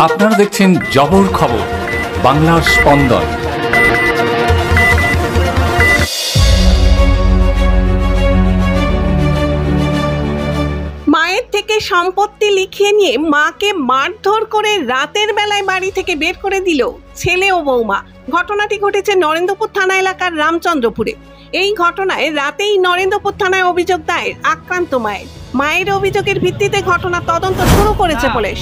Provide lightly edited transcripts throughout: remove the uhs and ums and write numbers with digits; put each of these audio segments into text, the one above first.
আপনারা দেখছেন জবর খবর, বাংলার স্পন্দন। মায়ের থেকে সম্পত্তি লিখিয়ে নিয়ে মাকে মারধর করে রাতের বেলায় বাড়ি থেকে বের করে দিল ছেলে ও বৌমা। ঘটনাটি ঘটেছে নরেন্দ্রপুর থানা এলাকার রামচন্দ্রপুরে। এই ঘটনায় রাতেই নরেন্দ্রপুর থানায় অভিযোগ দায়ের আক্রান্ত মায়ের অভিযোগের ভিত্তিতে ঘটনা তদন্ত শুরু করেছে পুলিশ।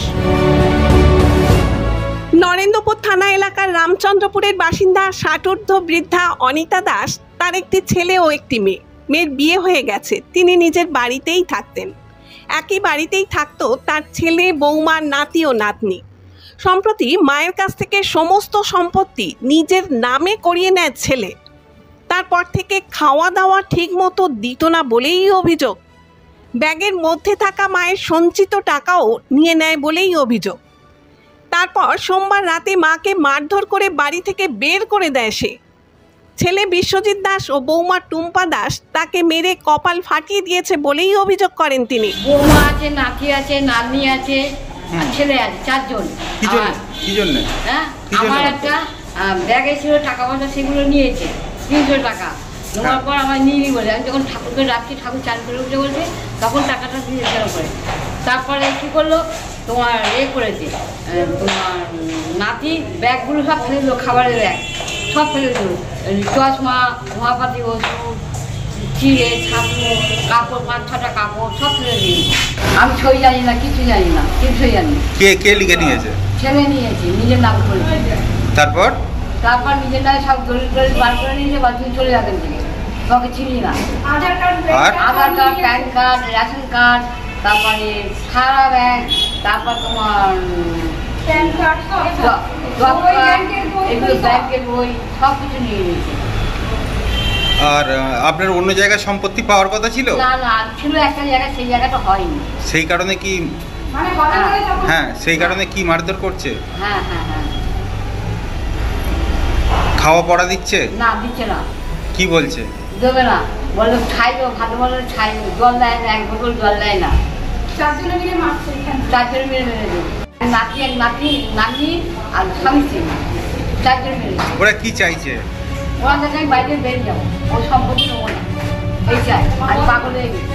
নরেন্দ্রপুর থানা এলাকার রামচন্দ্রপুরের বাসিন্দা 60 বৃদ্ধা অনিতা দাস, তার একটি ছেলে ও একটি মেয়ের বিয়ে হয়ে গেছে। তিনি নিজের বাড়িতেই থাকতেন। একই বাড়িতেই থাকতো তার ছেলে, বৌমা, নাতি ও নাতনি। সম্প্রতি মায়ের কাছ থেকে সমস্ত সম্পত্তি নিজের নামে করিয়ে নেয় ছেলে। তারপর থেকে খাওয়া দাওয়া ঠিক মতো দিত না বলেই অভিযোগ। ব্যাগের মধ্যে থাকা মায়ের সঞ্চিত টাকাও নিয়ে নেয় বলেই অভিযোগ। তারপর সোমবার রাতে মাকে মারধর করে বাড়ি থেকে বের করে দেয় সে। ছেলে বিশ্বজিৎ দাস ও বৌমা টুম্পা দাস তাকে মেরে কপাল ফাটিয়ে দিয়েছে বলেই অভিযোগ করেন তিনি। বৌমা আছে, নাতি আছে, নাতনি আছে, ছেলে আছে, 4 জন। কি জন্য? হ্যাঁ, আমার একটা ব্যাগে ছিল টাকা পয়সা, সেগুলো নিয়েছে 300 টাকা। নেওয়ার পর আমার নিয়ে বলে, আমি যখন ঠাকুরকে রাখছি, ঠাকুর চান করে উঠে বলছে, তখন টাকাটা দিয়ে ফেরত করে। তারপরে কি করলো, তোমার করেছে, তোমার নাতি ব্যাগগুলো সব ফেলে দিল, খাবারের ব্যাগ সব ফেলে দিল, চশমা, মহাপাতি ওষুধ, চিড়ে, ছাতু, কাপড়, 5-6টা কাপড় সব ফেলে দিল। আমি ছই জানি না, কিছু জানি না, কিছুই জানি। কে লিখে নিয়েছে? ছেলে নিয়েছে, নিজের নাম করেছে। তারপর নিজের নামে সব দলিল বার করে নিয়েছে, বা তুই চলে যাবেন থেকে, তোকে চিনি না। Aadhaar card, PAN card, ration card, তারপরে সারা ব্যাংক, তারপর তোমার এগুলো ব্যাংকের বই সব কিছু নিয়ে নিয়েছে। আর আপনার অন্য জায়গায় সম্পত্তি পাওয়ার কথা ছিল? না, ছিল একটা জায়গায়, সেই জায়গাটা হয়নি। সেই কারণে কি সেই কারণে কি মারধর করছে? হ্যাঁ। খাওয়া পড়া দিচ্ছে? না, দিচ্ছে না। কি বলছে? দেবে না, বললো খাইলো, ভালো বললো খাইলো, জল দেয় না, 1 বোতল জল দেয় না। 4 জনে মিলে মারছে, 4 জনে মিলে মেরেছে। নাতি আর স্বামী ছিল, 4 জনে মিলে। ওরা কি চাইছে? ওরা দেখে আমি বাইরে বেরিয়ে যাবো, ও সম্পত্তি নেবো না, এই চাই। আর পাগল হয়ে গেছে।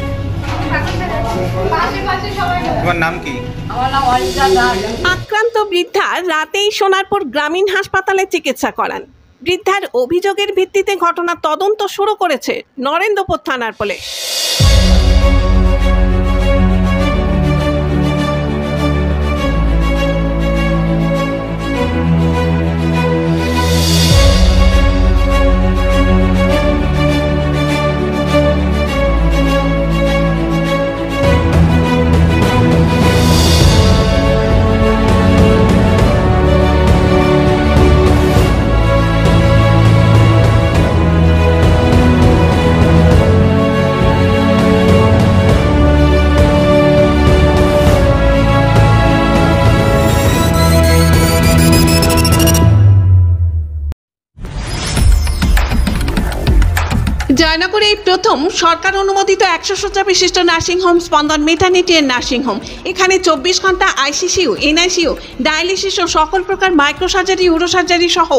তোমার নাম কি? আমার নাম অনিতা দাস। আক্রান্ত বৃদ্ধা রাতেই সোনারপুর গ্রামীণ হাসপাতালে চিকিৎসা করান। বৃদ্ধার অভিযোগের ভিত্তিতে ঘটনা তদন্ত শুরু করেছে নরেন্দ্রপুর থানার পুলিশ। জয়নগরে এই প্রথম সরকার অনুমোদিত 100 শয্যা বিশিষ্ট নার্সিংহোম স্পন্দন মেটার্নিটি এন্ড নার্সিংহোম। এখানে 24 ঘন্টা আইসিসিউ, এনআইসিউ, ডায়ালিসিস ও সকল প্রকার মাইক্রোসার্জারি, ইউরোসার্জারি সহ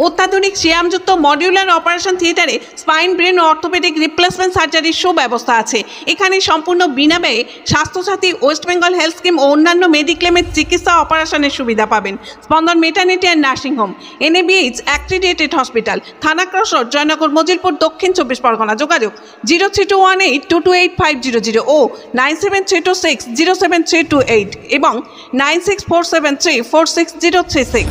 অত্যাধুনিক শ্যামযুক্ত মডিউলার অপারেশন থিয়েটারে স্পাইন, ব্রেন ও অর্থোপেডিক রিপ্লেসমেন্ট সার্জারির সুব্যবস্থা আছে। এখানে সম্পূর্ণ বিনা ব্যয়ে Swasthya Sathi, West Bengal health scheme ও অন্যান্য মেডিক্লেমের চিকিৎসা অপারেশনের সুবিধা পাবেন। Spandan maternity and nursing home, NABH accredited hospital, থানা ক্রস রোড, জয়নগর, মজিলপুর, দক্ষিণ 24 পরগনা। যোগাযোগ 0321822800 ও 9732607328 এবং 9647346036।